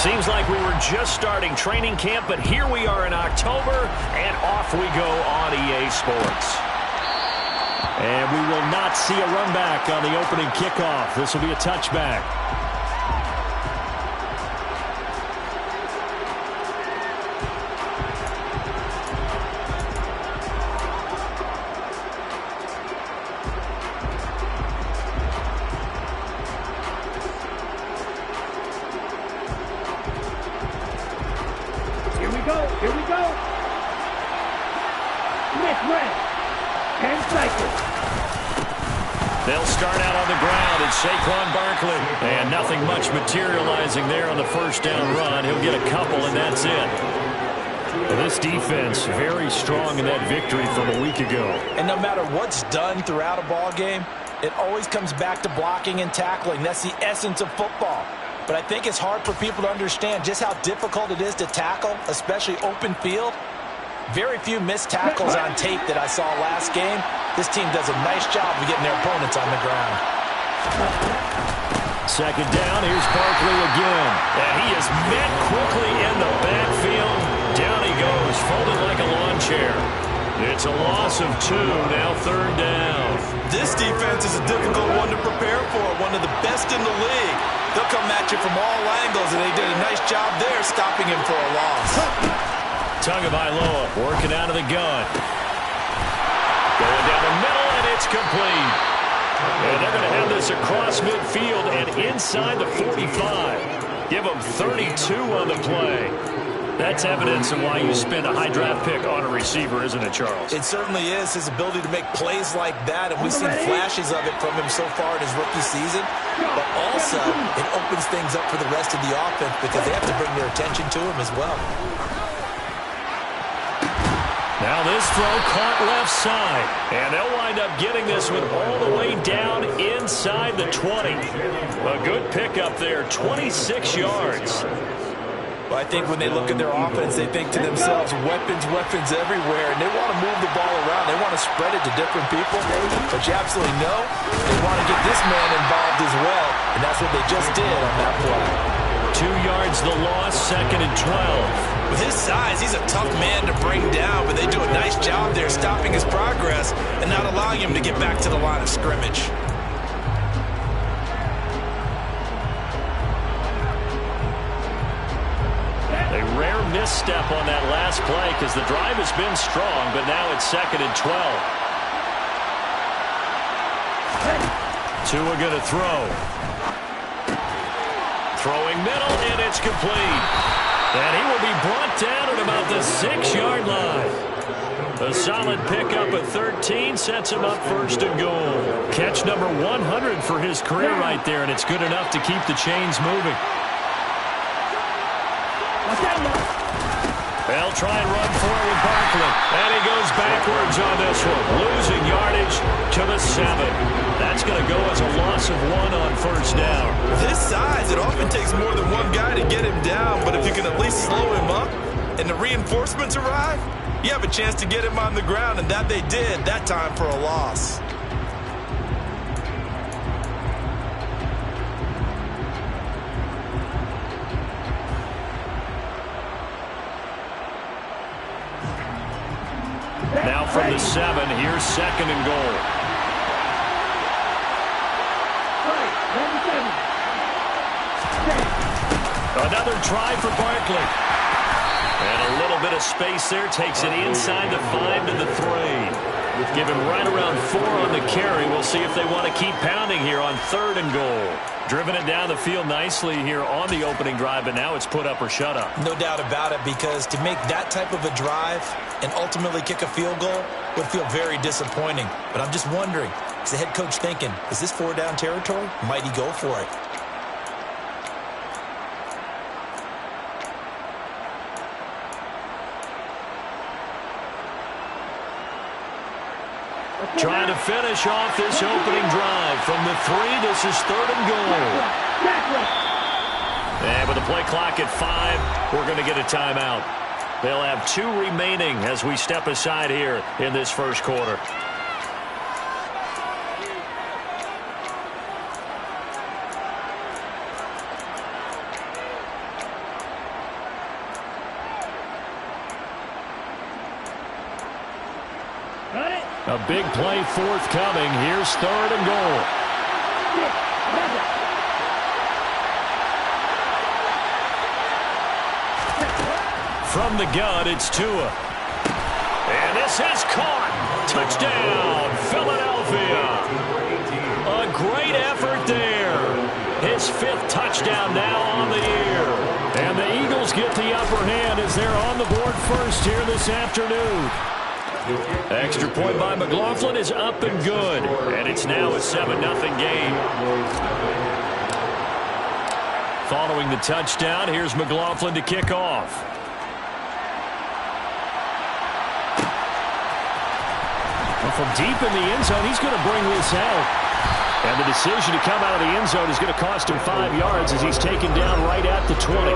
Seems like we were just starting training camp, but here we are in October, and off we go on EA Sports. And we will not see a run back on the opening kickoff. This will be a touchback. Here we go. Misread. 10 seconds. They'll start out on the ground. It's Saquon Barkley. And nothing much materializing there on the first down run. He'll get a couple, and that's it. Well, this defense very strong in that victory from a week ago. And no matter what's done throughout a ball game, it always comes back to blocking and tackling. That's the essence of football. But I think it's hard for people to understand just how difficult it is to tackle, especially open field. Very few missed tackles on tape that I saw last game. This team does a nice job of getting their opponents on the ground. Second down, here's Barkley again. And he is met quickly in the backfield. Down he goes, folded like a lawn chair. It's a loss of 2, now third down. This defense is a difficult one to prepare for, one of the best in the league. They'll come at you from all angles, and they did a nice job there stopping him for a loss. Tagovailoa working out of the gun. Going down the middle, and it's complete. And they're going to have this across midfield and inside the 45. Give them 32 on the play. That's evidence of why you spend a high draft pick on a receiver, isn't it, Charles? It certainly is, his ability to make plays like that, and we've seen flashes of it from him so far in his rookie season. But also, it opens things up for the rest of the offense because they have to bring their attention to him as well. Now this throw caught left side, and they'll wind up getting this one all the way down inside the 20. A good pickup there, 26 yards. Well, I think when they look at their offense, they think to themselves, weapons everywhere, and they want to move the ball around. They want to spread it to different people, but you absolutely know they want to get this man involved as well, and that's what they just did on that play. 2 yards the loss, second and 12. With his size, he's a tough man to bring down, but they do a nice job there stopping his progress and not allowing him to get back to the line of scrimmage. A rare misstep on that last play because the drive has been strong, but now it's second and 12. Tua going to throw. Throwing middle, and it's complete. And he will be brought down at about the 6-yard line. A solid pickup at 13 sets him up first and goal. Catch number 100 for his career right there, and it's good enough to keep the chains moving. They'll try and run for it with Barkley. And he goes backwards on this one. Losing yardage to the 7. That's going to go as a loss of 1 on first down. With his size, it often takes more than one guy to get him down. But if you can at least slow him up and the reinforcements arrive, you have a chance to get him on the ground. And that they did, that time for a loss. Now from the 7, here's second and goal. Another try for Barkley. And a little bit of space there takes it inside the 5 to the 3. Give him right around 4 on the carry. We'll see if they want to keep pounding here on third and goal. Driven it down the field nicely here on the opening drive, but now it's put up or shut up. No doubt about it, because to make that type of a drive and ultimately kick a field goal would feel very disappointing. But I'm just wondering, is the head coach thinking, is this 4-down territory? Might he go for it? Trying to finish off this opening drive from the 3. This is third and goal. And with the play clock at 5, we're going to get a timeout. They'll have 2 remaining as we step aside here in this first quarter. A big play forthcoming. Here's 3rd and goal. From the gun, it's Tua. And this is caught. Touchdown, Philadelphia. A great effort there. His 5th touchdown now on the year. And the Eagles get the upper hand as they're on the board first here this afternoon. Extra point by McLaughlin is up and good. And it's now a 7-0 game. Following the touchdown, here's McLaughlin to kick off. From deep in the end zone, he's going to bring this out. And the decision to come out of the end zone is going to cost him 5 yards as he's taken down right at the 20.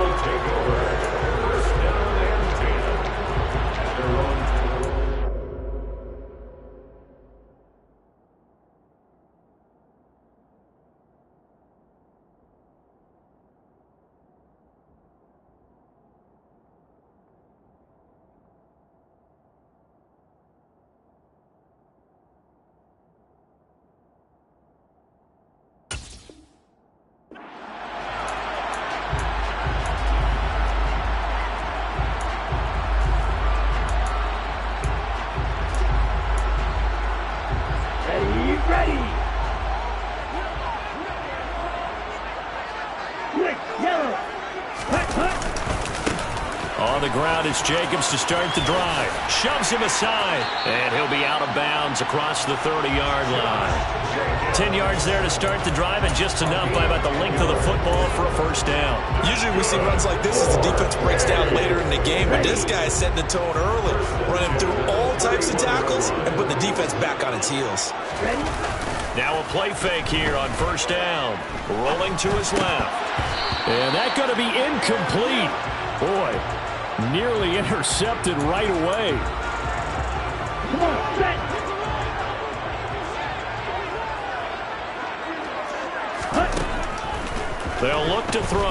On the ground, it's Jacobs to start the drive. Shoves him aside, and he'll be out of bounds across the 30-yard line. 10 yards there to start the drive, and just enough by about the length of the football for a first down. Usually we see runs like this as the defense breaks down later in the game, but this guy is setting the tone early, running through all types of tackles and putting the defense back on its heels. Now a play fake here on first down. Rolling to his left. And that's going to be incomplete. Boy, nearly intercepted right away. Come on, set. They'll look to throw.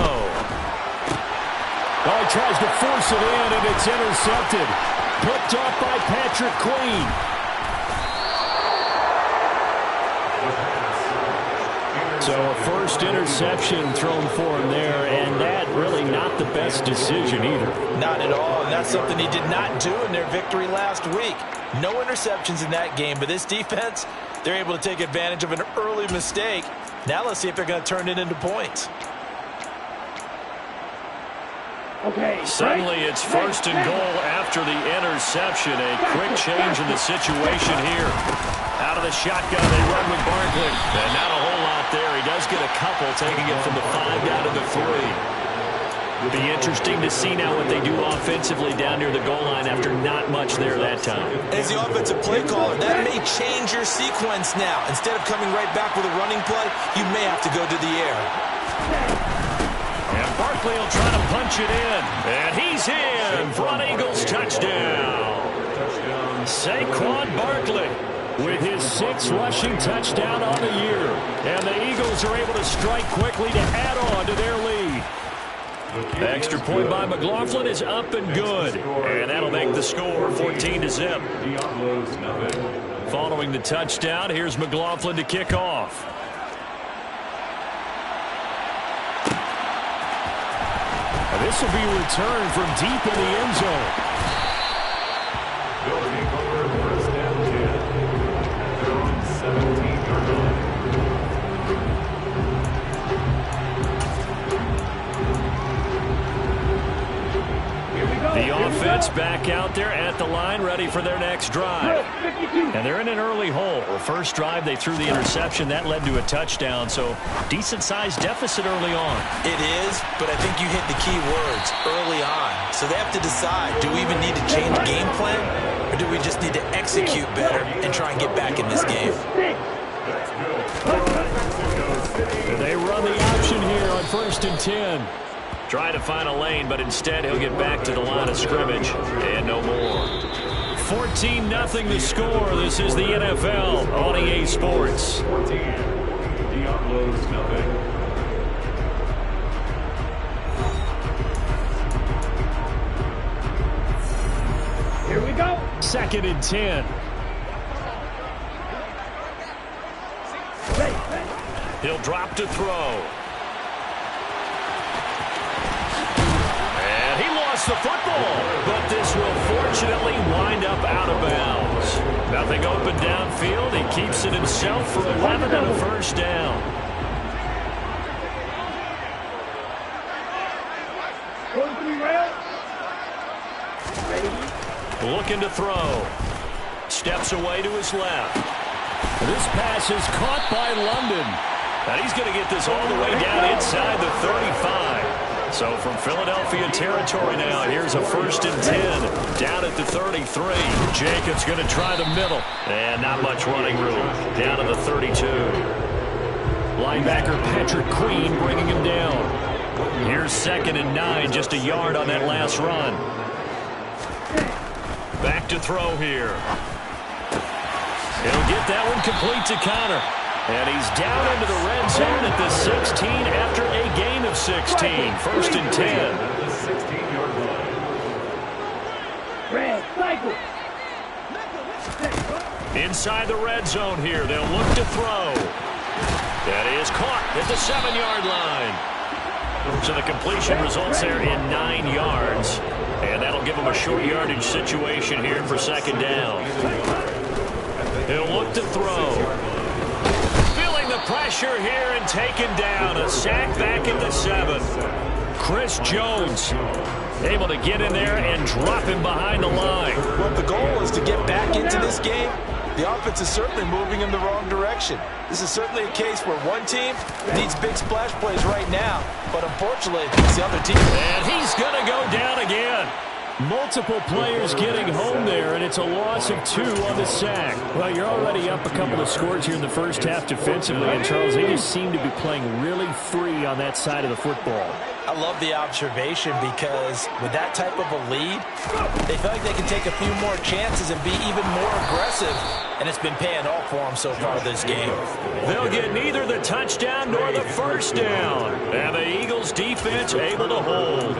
Oh, he tries to force it in, and it's intercepted. Picked off by Patrick Queen. So a first interception thrown for him there, and that really not the best decision either. Not at all, and that's something he did not do in their victory last week. No interceptions in that game, but this defense, they're able to take advantage of an early mistake. Now let's see if they're going to turn it into points. Okay. Suddenly it's first and goal after the interception. A quick change in the situation here. Out of the shotgun, they run with Barkley. And not a whole lot there. He does get a couple, taking it from the 5 down to the 3. It'll be interesting to see now what they do offensively down near the goal line after not much there that time. As the offensive play caller, that may change your sequence now. Instead of coming right back with a running play, you may have to go to the air. And Barkley will try to punch it in. And he's in for an Eagles touchdown. Saquon Barkley with his 6th rushing touchdown on the year. And the Eagles are able to strike quickly to add on to their lead. Extra point by McLaughlin is up and good. And that'll make the score 14-0. Following the touchdown, here's McLaughlin to kick off. And this will be returned from deep in the end zone. The offense back out there at the line, ready for their next drive. And they're in an early hole. First drive, they threw the interception. That led to a touchdown, so decent-sized deficit early on. It is, but I think you hit the key words, early on. So they have to decide, do we even need to change game plan, or do we just need to execute better and try and get back in this game? And they run the option here on 1st and 10. Try to find a lane, but instead he'll get back to the line of scrimmage. And no more. 14-0 the score. This is the NFL on EA Sports. 14, Diablos nothing. Here we go. 2nd and 10. He'll drop to throw. And he lost the football, but this will fortunately wind up out of bounds. Nothing open downfield. He keeps it himself for 11 and a first down. Looking to throw. Steps away to his left. This pass is caught by London. And he's going to get this all the way down inside the 35. So from Philadelphia territory now, here's a 1st and 10 down at the 33. Jacobs going to try the middle. And not much running room. Down to the 32. Linebacker Patrick Queen bringing him down. Here's 2nd and 9, just a yard on that last run. Back to throw here. He'll get that one complete to Connor. And he's down into the red zone at the 16 after a gain of 16. 1st and 10. Red cycle. Inside the red zone here. They'll look to throw. That is caught at the 7-yard line. So the completion results there in 9 yards. And that'll give him a short yardage situation here for 2nd down. He'll look to throw. Feeling the pressure here and taken down. A sack back at the 7. Chris Jones able to get in there and drop him behind the line. Well, the goal is to get back into this game. The offense is certainly moving in the wrong direction. This is certainly a case where one team needs big splash plays right now, but unfortunately, it's the other team. And he's going to go down again. Multiple players getting home there, and it's a loss of 2 on the sack. Well, you're already up a couple of scores here in the first half defensively, and Charles, they just seem to be playing really free on that side of the football. I love the observation because with that type of a lead, they feel like they can take a few more chances and be even more aggressive, and it's been paying off for them so far this game. They'll get neither the touchdown nor the first down. And the Eagles defense able to hold.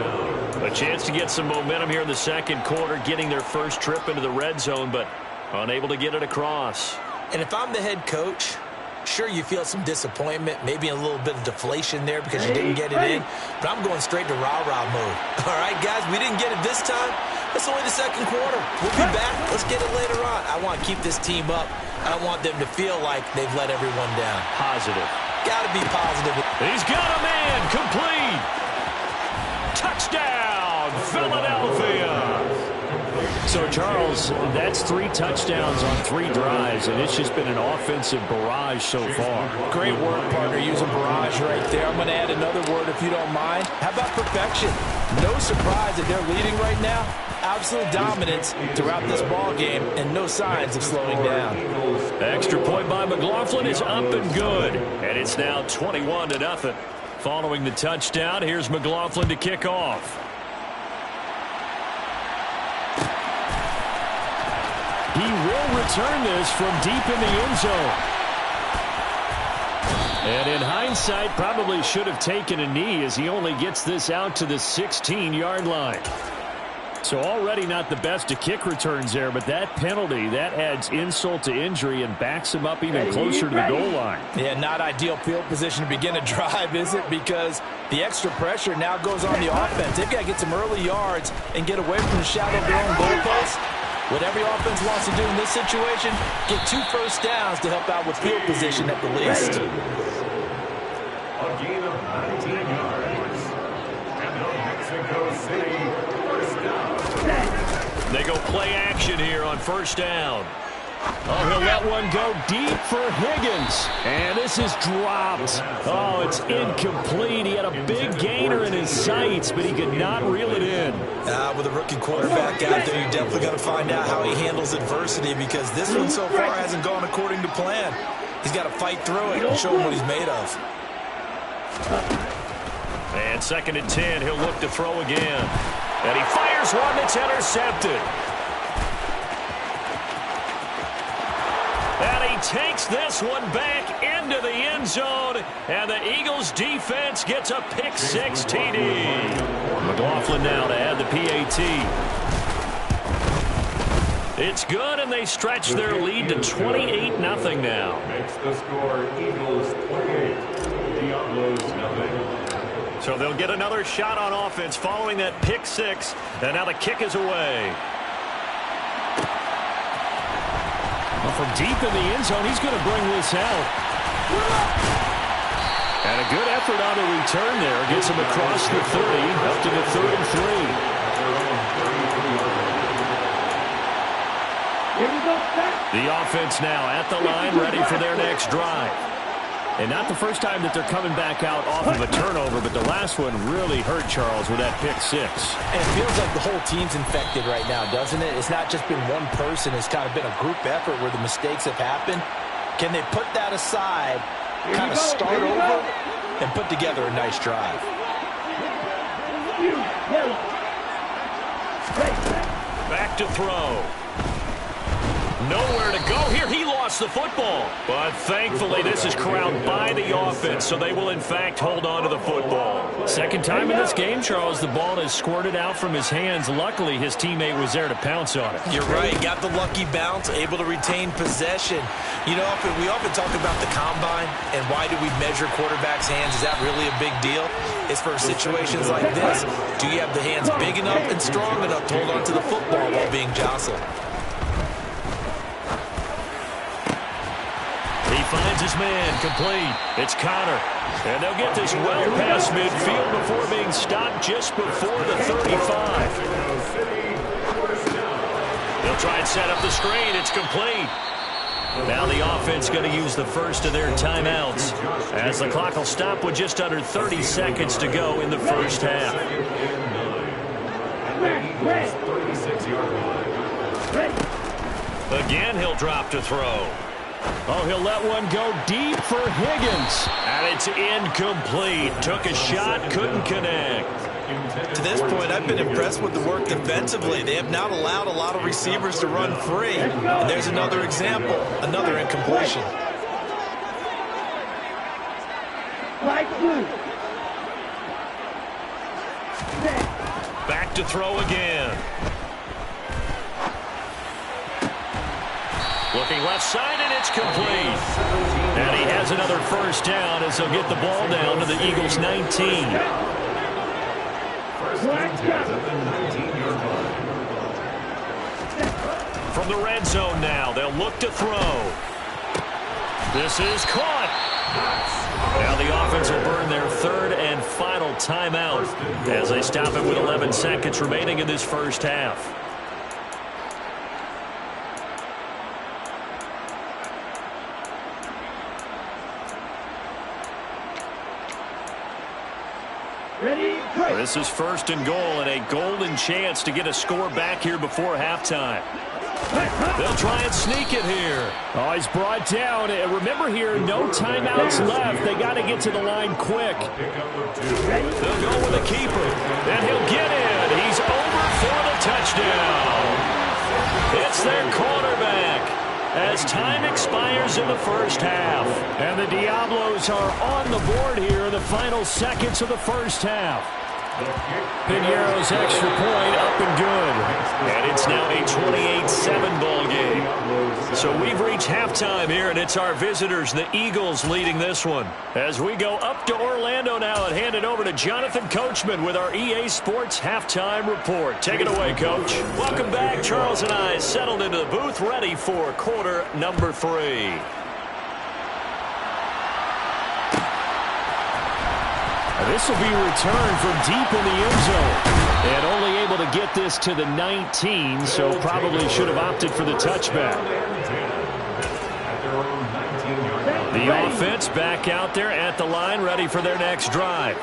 A chance to get some momentum here in the 2nd quarter, getting their first trip into the red zone, but unable to get it across. And if I'm the head coach, sure, you feel some disappointment, maybe a little bit of deflation there because you didn't get it in, but I'm going straight to rah-rah mode. All right, guys, we didn't get it this time. It's only the 2nd quarter. We'll be back. Let's get it later on. I want to keep this team up. I don't want them to feel like they've let everyone down. Positive. Got to be positive. He's got a man. Complete. Touchdown, Philadelphia. So, Charles, that's 3 touchdowns on 3 drives, and it's just been an offensive barrage so far. Great work, partner, using barrage right there. I'm going to add another word if you don't mind. How about perfection? No surprise that they're leading right now. Absolute dominance throughout this ball game, and no signs of slowing down. Extra point by McLaughlin is up and good, and it's now 21-0. Following the touchdown, here's McLaughlin to kick off. He will return this from deep in the end zone. And in hindsight, probably should have taken a knee as he only gets this out to the 16-yard line. So already not the best of kick returns there, but that penalty, that adds insult to injury and backs him up even closer to the goal line. Yeah, not ideal field position to begin a drive, is it? Because the extra pressure now goes on the offense. They've got to get some early yards and get away from the shadow of their own goalpost. What every offense wants to do in this situation, get 2 first downs to help out with field position at the least. A gain of 19 yards. And the Mexico City first down. They go play action here on first down. Oh, he'll let one go deep for Higgins. And this is dropped. Oh, it's incomplete. He had a big gainer in his sights, but he could not reel it in. With a rookie quarterback out there, you're definitely going to find out how he handles adversity because this one so far hasn't gone according to plan. He's got to fight through it and show him what he's made of. And 2nd and 10, he'll look to throw again. And he fires one that's intercepted. And he takes this one back into the end zone. And the Eagles defense gets a pick-6 TD. McLaughlin now to add the PAT. It's good, and they stretch their lead to 28-0 now. Makes the score Eagles 28, Diablos 0. So they'll get another shot on offense following that pick six, and now the kick is away. Well, from deep in the end zone, he's going to bring this out. And a good effort on the return there. Gets him across the 30, up to the 3rd and 3. Here we go, The offense now at the line, ready for their next drive. And not the first time that they're coming back out off of a turnover, but the last one really hurt Charles with that pick six. And it feels like the whole team's infected right now, doesn't it? It's not just been one person. It's kind of been a group effort where the mistakes have happened. Can they put that aside, kind of start over, and put together a nice drive? Back to throw. Nowhere to go here. He lost the football. But thankfully, this is corralled by the offense, so they will, in fact, hold on to the football. Second time in this game, Charles, the ball has squirted out from his hands. Luckily, his teammate was there to pounce on it. You're right. Got the lucky bounce, able to retain possession. You know, we often talk about the combine and why do we measure quarterbacks' hands. Is that really a big deal? It's for situations like this. Do you have the hands big enough and strong enough to hold on to the football while being jostled? He finds his man, complete. It's Connor. And they'll get this well past midfield before being stopped just before the 35. They'll try and set up the screen. It's complete. Now the offense going to use the first of their timeouts, as the clock will stop with just under 30 seconds to go in the first half. Again, he'll drop to throw. Oh, he'll let one go deep for Higgins. And it's incomplete. Took a shot, couldn't connect. To this point, I've been impressed with the work defensively. They have not allowed a lot of receivers to run free. And there's another example, another incompletion. Back to throw again. Looking left side, and it's complete. And he has another first down as they'll get the ball down to the Eagles' 19. From the red zone now, they'll look to throw. This is caught. Now the offense will burn their third and final timeout as they stop it with 11 seconds remaining in this first half. This is first and goal, and a golden chance to get a score back here before halftime. They'll try and sneak it here. Oh, he's brought down. And remember here, no timeouts left. They got to get to the line quick. They'll go with the keeper, and he'll get in. He's over for the touchdown. It's their quarterback as time expires in the first half. And the Diablos are on the board here in the final seconds of the first half. Piñeiro's extra point up and good. And it's now a 28-7 ball game. So we've reached halftime here, and it's our visitors, the Eagles, leading this one. As we go up to Orlando now and hand it over to Jonathan Coachman with our EA Sports Halftime Report. Take it away, Coach. Welcome back. Charles and I settled into the booth, ready for quarter number 3. This will be returned from deep in the end zone. And only able to get this to the 19, so probably should have opted for the touchback. The offense back out there at the line, ready for their next drive.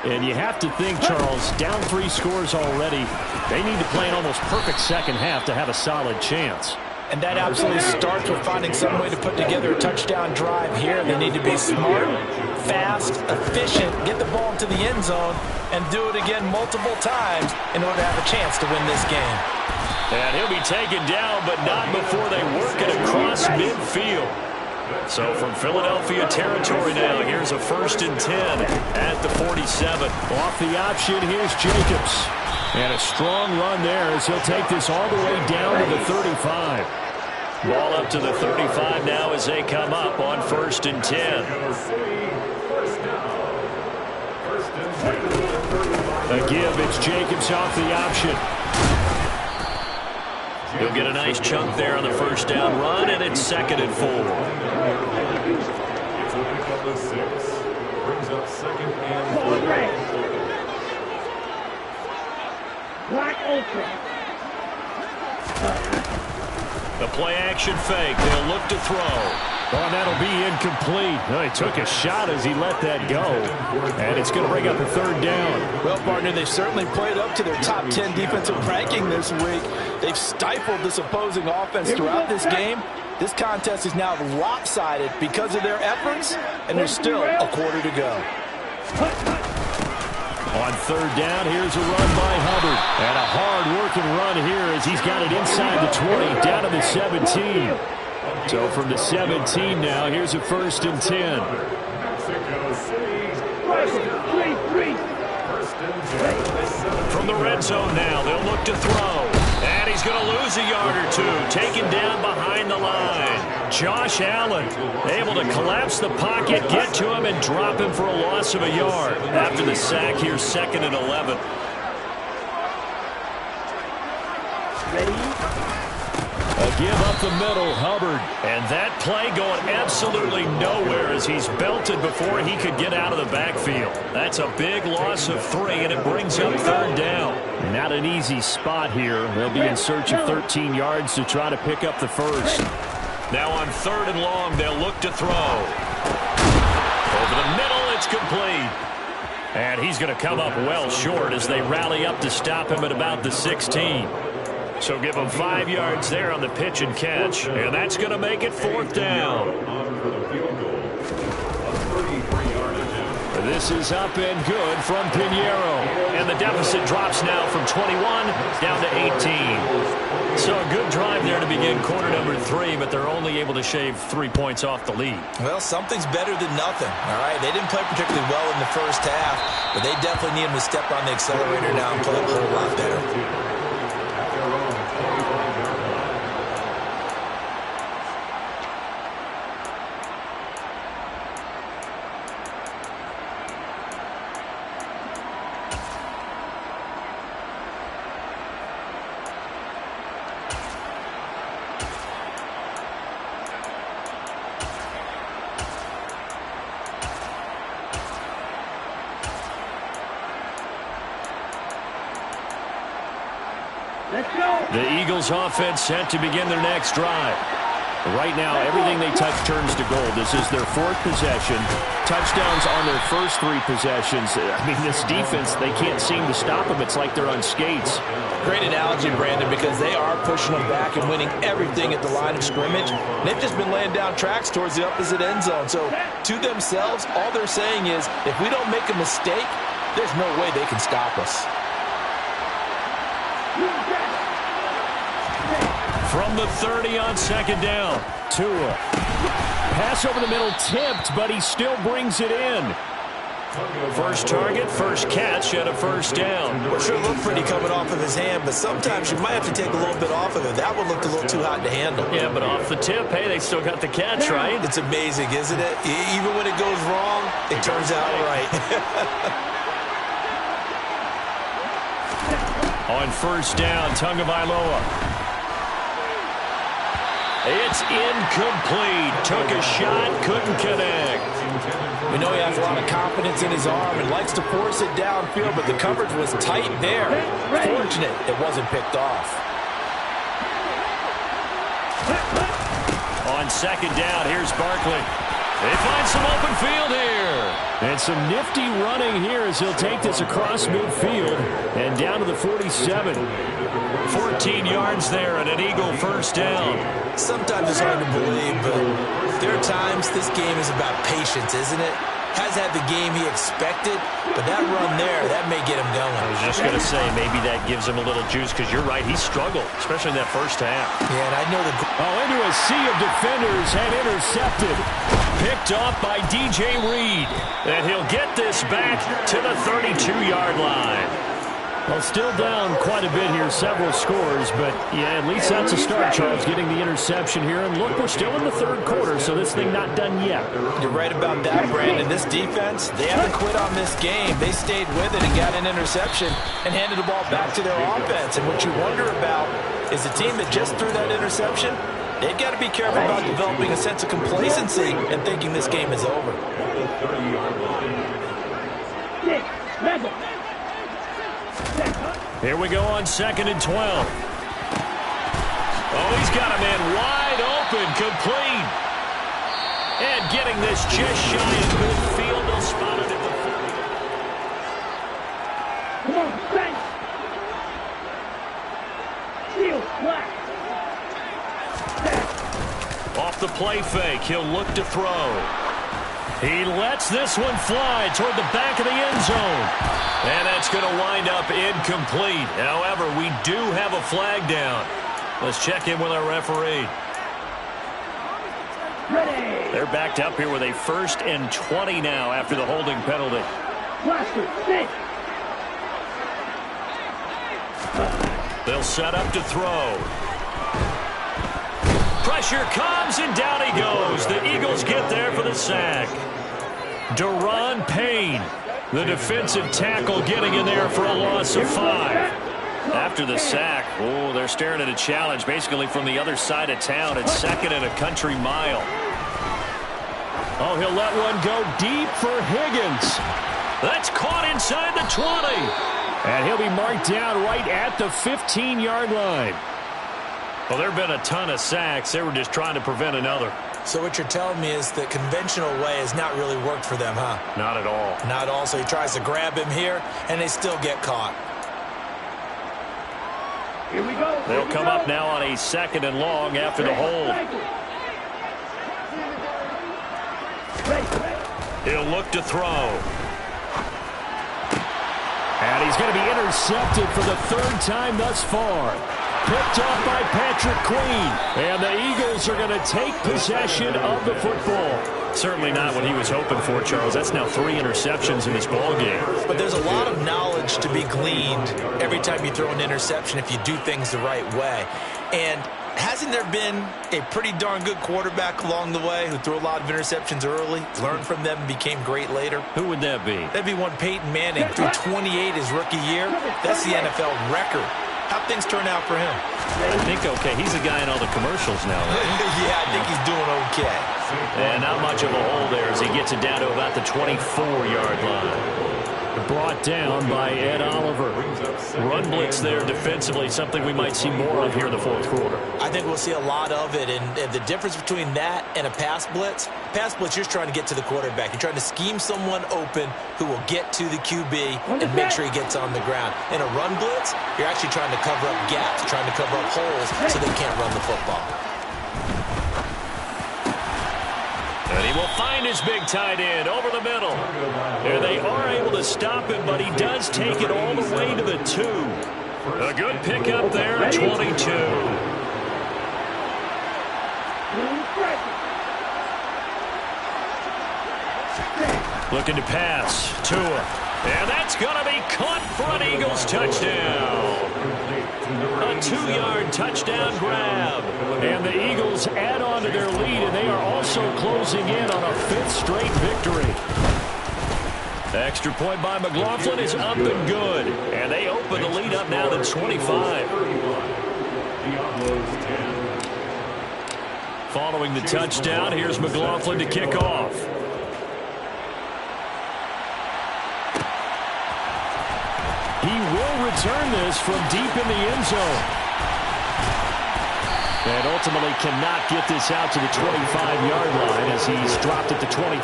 And you have to think, Charles, down 3 scores already. They need to play an almost perfect second half to have a solid chance. And that absolutely starts with finding some way to put together a touchdown drive here. They need to be smart, fast, efficient, get the ball into the end zone, and do it again multiple times in order to have a chance to win this game. And he'll be taken down, but not before they work it across midfield. So from Philadelphia territory now, here's a 1st and 10 at the 47. Off the option, here's Jacobs. And a strong run there as he'll take this all the way down to the 35. Ball up to the 35 now as they come up on 1st and 10. A give, it's Jacobs off the option. He'll get a nice chunk there on the 1st down run, and it's 2nd and 4. He'll pick up the 6. Brings up 2nd and 3. Black open. The play action fake. They'll look to throw. Oh, and that'll be incomplete. Oh, he took a shot as he let that go. And it's going to bring up a 3rd down. Well, partner, they've certainly played up to their top 10 defensive ranking this week. They've stifled this opposing offense throughout this game. This contest is now lopsided because of their efforts, and there's still a quarter to go. On 3rd down, here's a run by Hubbard. And a hard-working run here as he's got it inside the 20, down to the 17. So from the 17 now, here's a 1st and 10. From the red zone now, they'll look to throw. And he's going to lose a yard or two, taken down behind the line. Josh Allen able to collapse the pocket, get to him, and drop him for a loss of a yard. After the sack, here's 2nd and 11. A give up the middle, Hubbard. And that play going absolutely nowhere as he's belted before he could get out of the backfield. That's a big loss of 3, and it brings up 3rd down. Not an easy spot here. They'll be in search of 13 yards to try to pick up the 1st. Now on 3rd and long, they'll look to throw. Over the middle, it's complete. And he's going to come up well short as they rally up to stop him at about the 16. So give him 5 yards there on the pitch and catch. And that's going to make it 4th down. This is up and good from Pinheiro. And the deficit drops now from 21 down to 18. So a good drive there to begin quarter number 3, but they're only able to shave 3 points off the lead. Well, something's better than nothing, all right? They didn't play particularly well in the first half, but they definitely need him to step on the accelerator now and play a whole lot better. The Eagles offense set to begin their next drive. Right now, everything they touch turns to gold. This is their 4th possession. Touchdowns on their first 3 possessions. I mean, this defense, they can't seem to stop them. It's like they're on skates. Great analogy, Brandon, because they are pushing them back and winning everything at the line of scrimmage. They've just been laying down tracks towards the opposite end zone. So to themselves, all they're saying is, if we don't make a mistake, there's no way they can stop us. From the 30 on 2nd down, Tua. Pass over the middle tipped, but he still brings it in. First target, first catch, and a 1st down. Well, sure looked pretty coming off of his hand, but sometimes you might have to take a little bit off of it. That one looked a little too hot to handle. Yeah, but off the tip, hey, they still got the catch, right? It's amazing, isn't it? Even when it goes wrong, it turns out right. On 1st down, Tagovailoa. It's incomplete. Took a shot, couldn't connect. We know he has a lot of confidence in his arm and likes to force it downfield, but the coverage was tight there. Fortunate it wasn't picked off. On 2nd down, here's Barkley. They find some open field here. And some nifty running here as he'll take this across midfield and down to the 47. 14 yards there and an Eagle 1st down. Sometimes it's hard to believe, but there are times this game is about patience, isn't it? Has had the game he expected, but that run there, that may get him going. I was just going to say, maybe that gives him a little juice, because you're right, he struggled, especially in that first half. Yeah, and I know the... Into a sea of defenders and intercepted. Picked off by DJ Reed. And he'll get this back to the 32-yard line. Well, still down quite a bit here, several scores, but yeah, at least that's a start, Charles, getting the interception here. And look, we're still in the third quarter, so this thing not done yet. You're right about that, Brandon. This defense, they haven't quit on this game. They stayed with it and got an interception and handed the ball back to their offense. And what you wonder about is the team that just threw that interception, they've got to be careful about developing a sense of complacency and thinking this game is over. Here we go on 2nd and 12. Oh, he's got a man wide open, complete. And getting this just shy of midfield. They'll spot it at the 40. Come on, thanks. Steal, black. Off the play fake, he'll look to throw. He lets this one fly toward the back of the end zone. And that's going to wind up incomplete. However, we do have a flag down. Let's check in with our referee. Ready. They're backed up here with a 1st and 20 now after the holding penalty. Cluster, sit. They'll set up to throw. Pressure comes, and down he goes. The Eagles get there for the sack. Daron Payne, the defensive tackle, getting in there for a loss of 5. After the sack, oh, they're staring at a challenge basically from the other side of town. It's 2nd and a country mile. Oh, he'll let one go deep for Higgins. That's caught inside the 20. And he'll be marked down right at the 15-yard line. Well, there have been a ton of sacks. They were just trying to prevent another. So what you're telling me is the conventional way has not really worked for them, huh? Not at all. Not at all. So he tries to grab him here, and they still get caught. Here we go. They'll come up now on a 2nd and long after the hold. He'll look to throw. And he's going to be intercepted for the 3rd time thus far. Picked off by Patrick Queen. And the Eagles are going to take possession of the football. Certainly not what he was hoping for, Charles. That's now 3 interceptions in this ball game. But there's a lot of knowledge to be gleaned every time you throw an interception if you do things the right way. And hasn't there been a pretty darn good quarterback along the way who threw a lot of interceptions early, learned from them, and became great later? Who would that be? That'd be one Peyton Manning, threw 28 his rookie year. That's the NFL record. How'd things turn out for him? I think okay. He's the guy in all the commercials now, right? Yeah, I think he's doing okay. And not much of a hole there as he gets it down to about the 24-yard line. Brought down by Ed Oliver. Run blitz there defensively, something we might see more of here in the 4th quarter. I think we'll see a lot of it, and the difference between that and a pass blitz, you're trying to get to the quarterback. You're trying to scheme someone open who will get to the QB and make sure he gets on the ground. In a run blitz, you're actually trying to cover up gaps, trying to cover up holes so they can't run the football. And he will find his big tight end over the middle. And they are able to stop him, but he does take it all the way to the 2. A good pickup there at 22. Looking to pass. Tua. And that's going to be caught for an Eagles touchdown. A 2-yard touchdown grab. And the Eagles add on to their lead, and they are also closing in on a 5th straight victory. Extra point by McLaughlin is up and good. And they open the lead up now to 25. Following the touchdown, here's McLaughlin to kick off. He will return this from deep in the end zone. And ultimately cannot get this out to the 25-yard line as he's dropped it to 23.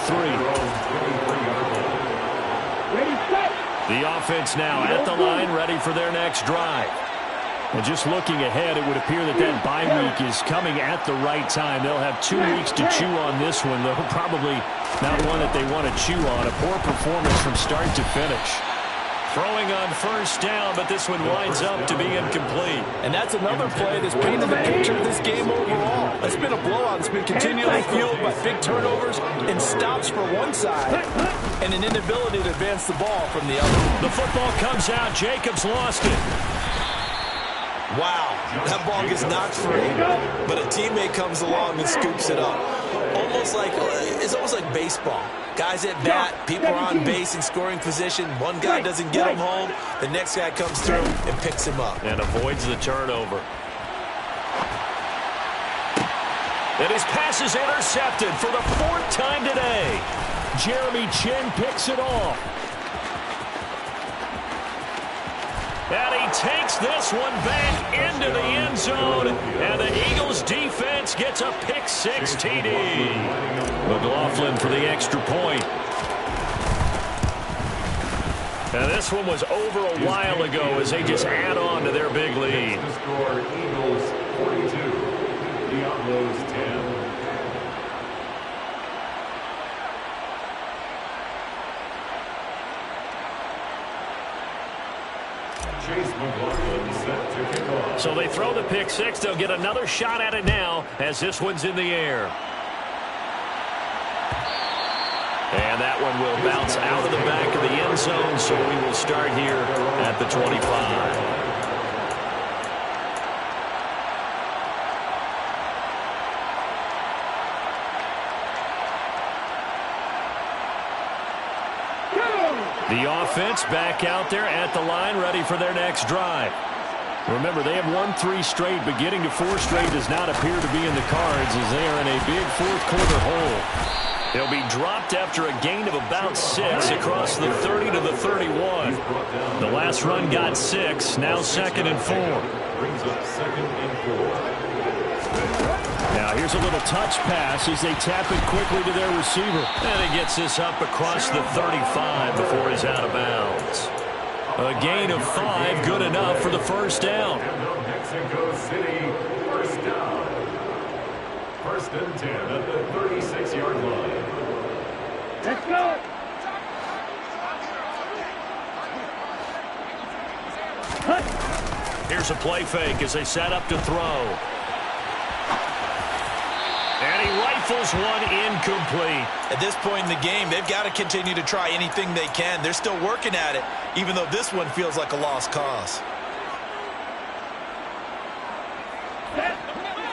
The offense now at the line, ready for their next drive. And just looking ahead, it would appear that bye week is coming at the right time. They'll have 2 weeks to chew on this one, though probably not one that they want to chew on. A poor performance from start to finish. Throwing on first down, but this one winds up to be incomplete. And that's another play that's painted the picture of this game overall. It's been a blowout. It's been continually fueled by big turnovers and stops for one side and an inability to advance the ball from the other. The football comes out. Jacobs lost it. Wow, that ball gets knocked free, but a teammate comes along and scoops it up. It's almost like baseball. Guys at bat, people are on base in scoring position. One guy doesn't get him home. The next guy comes through and picks him up. And avoids the turnover. And his pass is intercepted for the 4th time today. Jeremy Chinn picks it off. And he takes this one back into the end zone. And the Eagles defense gets a pick-6 TD. McLaughlin for the extra point. And this one was over a while ago as they just add on to their big lead. The score, Eagles 42, Diablos 10. Chase McLaughlin set to kick off. So they throw the pick-6. They'll get another shot at it now as this one's in the air. And that one will bounce out of the back of the end zone, so we will start here at the 25. The offense back out there at the line, ready for their next drive. Remember, they have won 3 straight, but getting to 4 straight does not appear to be in the cards as they are in a big 4th quarter hole. They'll be dropped after a gain of about 6 across the 30 to the 31. The last run got 6, now 2nd and 4. Brings up 2nd and 4. Now here's a little touch pass as they tap it quickly to their receiver. And he gets this up across the 35 before he's out of bounds. A gain of 5, good enough for the first down. Mexico City, first down. 1st and 10 at the 36-yard line. Let's go. Here's a play fake as they set up to throw. And he rifles one incomplete. At this point in the game, they've got to continue to try anything they can. They're still working at it, even though this one feels like a lost cause.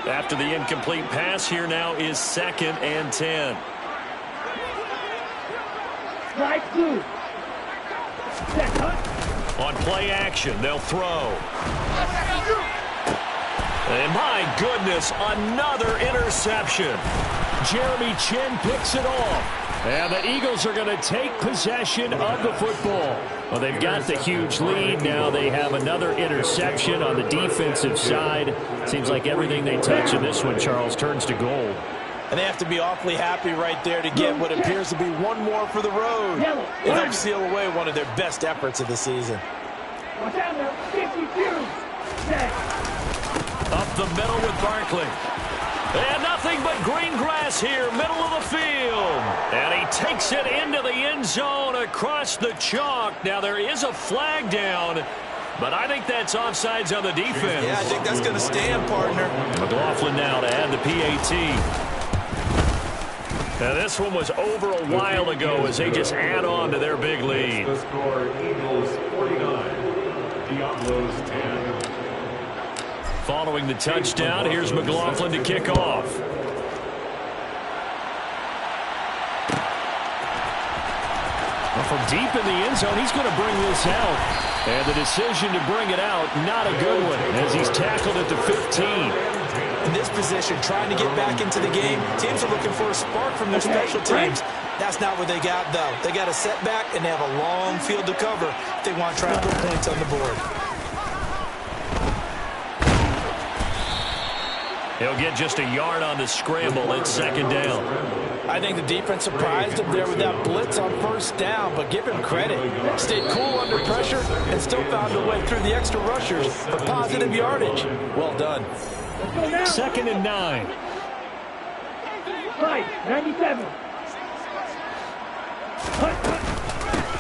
After the incomplete pass, here now is 2nd and 10. Strike 2. On play action, they'll throw. And my goodness, another interception. Jeremy Chinn picks it off. And the Eagles are going to take possession of the football. Well, they've got the huge lead. Now they have another interception on the defensive side. Seems like everything they touch in this one, Charles, turns to gold. And they have to be awfully happy right there to get what appears to be one more for the road. It helps seal away one of their best efforts of the season. Watch out now. 52. Set. Up the middle with Barkley. And nothing but green grass here, middle of the field. And he takes it into the end zone across the chalk. Now there is a flag down, but I think that's offsides on the defense. Yeah, I think that's going to stand, partner. McLaughlin now to add the PAT. Now this one was over a while ago as they just add on to their big lead. The score, Eagles 49, Diablos 10. Following the touchdown, here's McLaughlin to kick off. Well, from deep in the end zone, he's going to bring this out. And the decision to bring it out, not a good one, as he's tackled at the 15. In this position, trying to get back into the game, teams are looking for a spark from their special teams. That's not what they got, though. They got a setback, and they have a long field to cover if they want to try to put points on the board. He'll get just a yard on the scramble. It's 2nd down. I think the defense surprised him there with that blitz on first down, but give him credit. Stayed cool under pressure and still found a way through the extra rushers for positive yardage. Well done. 2nd and 9. Right, 97.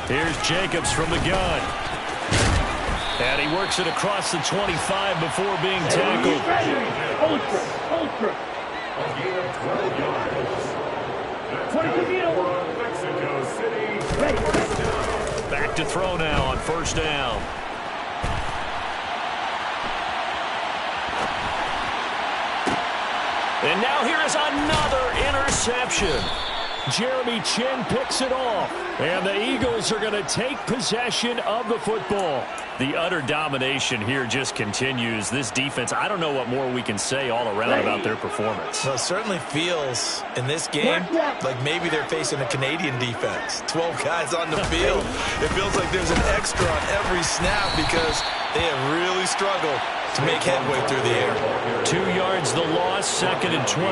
Here's Jacobs from the gun. And he works it across the 25 before being tackled. Ultra. A gain of 12 yards. That's 22 Mexico City. Ready. Back to throw now on first down. And now here is another interception. Jeremy Chinn picks it off. And the Eagles are going to take possession of the football. The utter domination here just continues. This defense, I don't know what more we can say all around about their performance. Well, it certainly feels in this game like maybe they're facing a Canadian defense. 12 guys on the field. It feels like there's an extra on every snap because they have really struggled to make headway through the air. 2 yards the loss, 2nd and 12.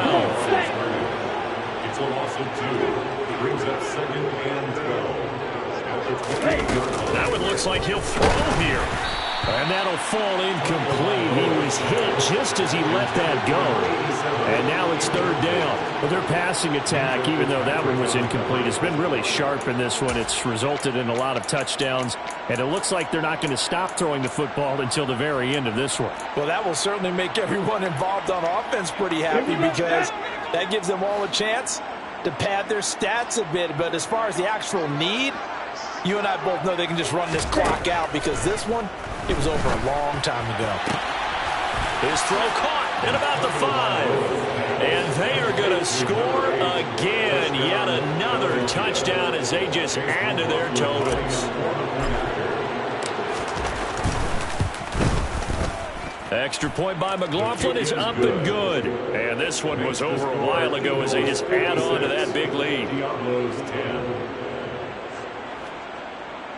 It's a loss of 2. Brings up 2nd and 12. That one looks like he'll throw here. And that'll fall incomplete. He was hit just as he let that go. And now it's 3rd down. But their passing attack, even though that one was incomplete, has been really sharp in this one. It's resulted in a lot of touchdowns. And it looks like they're not going to stop throwing the football until the very end of this one. Well, that will certainly make everyone involved on offense pretty happy because that gives them all a chance to pad their stats a bit. But as far as the actual need, you and I both know they can just run this clock out because this one, it was over a long time ago. His throw caught at about the 5. And they are going to score again. Yet another touchdown as they just add to their totals. Extra point by McLaughlin is up and good. And this one was over a while ago as they just add on to that big lead. Diablos 10.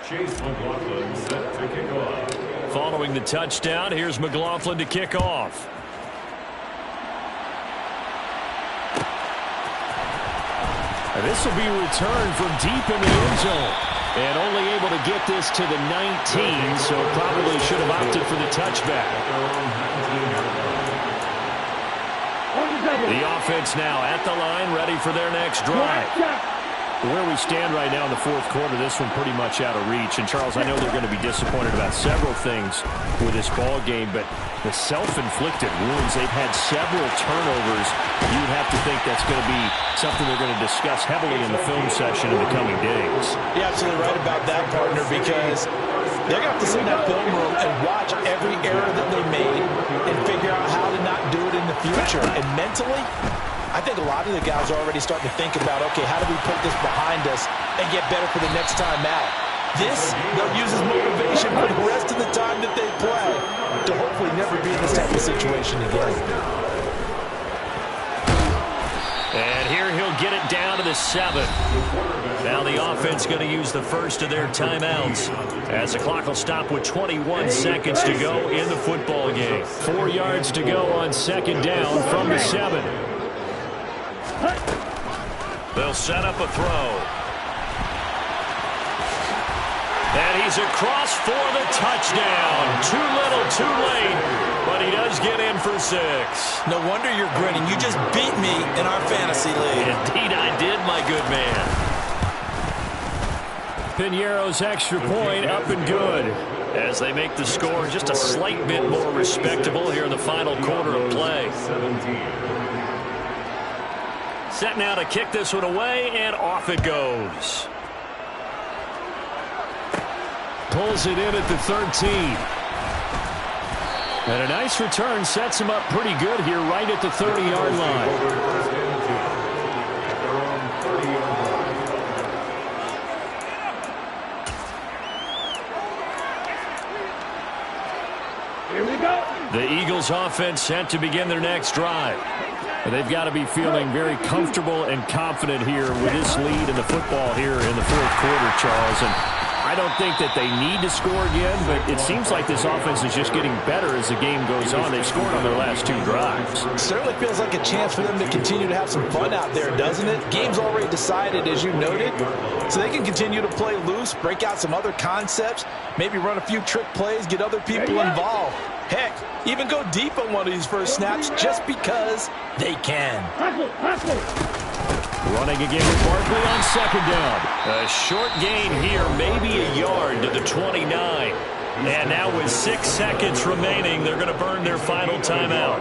Chase McLaughlin set to kick off. Following the touchdown, here's McLaughlin to kick off. And this will be returned from deep in the end zone. And only able to get this to the 19, so probably should have opted for the touchback. The offense now at the line, ready for their next drive. Where we stand right now in the 4th quarter, this one pretty much out of reach. And, Charles, I know they're going to be disappointed about several things with this ball game, but the self-inflicted wounds, they've had several turnovers. You'd have to think that's going to be something they're going to discuss heavily in the film session in the coming days. You're absolutely right about that, partner, because they're going to have to sit in that film room and watch every error that they made and figure out how to not do it in the future. And mentally, I think a lot of the guys are already starting to think about, okay, how do we put this behind us and get better for the next time out? This, they'll use as motivation for the rest of the time that they play to hopefully never be in this type of situation again. And here he'll get it down to the 7. Now the offense going to use the first of their timeouts as the clock will stop with 21 seconds to go in the football game. 4 yards to go on 2nd down from the 7. They'll set up a throw. And he's across for the touchdown. Too little, too late. But he does get in for 6. No wonder you're grinning. You just beat me in our fantasy league. Indeed I did, my good man. Piñeiro's extra point up and good. As they make the score just a slight bit more respectable here in the final quarter of play. 17. Set now to kick this one away, and off it goes. Pulls it in at the 13. And a nice return sets him up pretty good here right at the 30-yard line. Here we go. The Eagles offense set to begin their next drive. They've got to be feeling very comfortable and confident here with this lead in the football here in the 4th quarter, Charles. And I I don't think that they need to score again, but it seems like this offense is just getting better as the game goes on. They've scored on their last 2 drives. Certainly feels like a chance for them to continue to have some fun out there, doesn't it? Game's already decided, as you noted, so they can continue to play loose, break out some other concepts, maybe run a few trick plays, get other people involved. Heck, even go deep on one of these first snaps just because they can. Running again with Barkley on second down. A short gain here, maybe a yard to the 29. And now with 6 seconds remaining, they're going to burn their final timeout.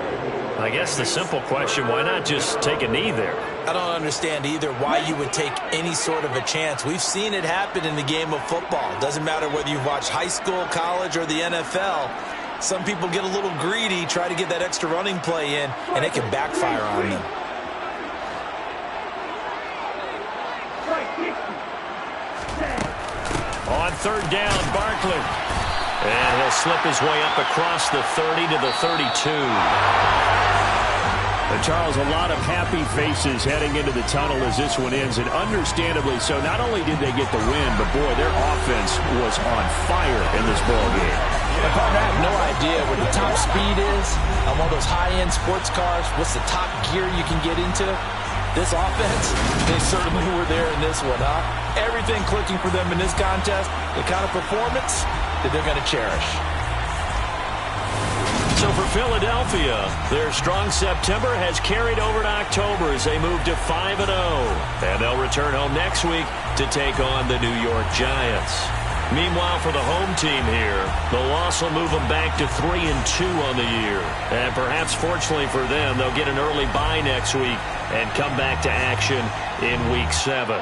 I guess the simple question, why not just take a knee there? I don't understand either why you would take any sort of a chance. We've seen it happen in the game of football. Doesn't matter whether you've watched high school, college, or the NFL. Some people get a little greedy, try to get that extra running play in, and it can backfire on them. On third down, Barkley. And he'll slip his way up across the 30 to the 32. Charles, a lot of happy faces heading into the tunnel as this one ends, and understandably so. Not only did they get the win, but, boy, their offense was on fire in this ballgame. I have no idea what the top speed is on one of those high-end sports cars. What's the top gear you can get into? This offense, they certainly were there in this one, huh? Everything clicking for them in this contest, the kind of performance that they're going to cherish. So for Philadelphia, their strong September has carried over to October as they move to 5-0. And they'll return home next week to take on the New York Giants. Meanwhile, for the home team here, the loss will move them back to 3-2 on the year. And perhaps fortunately for them, they'll get an early bye next week and come back to action in Week 7.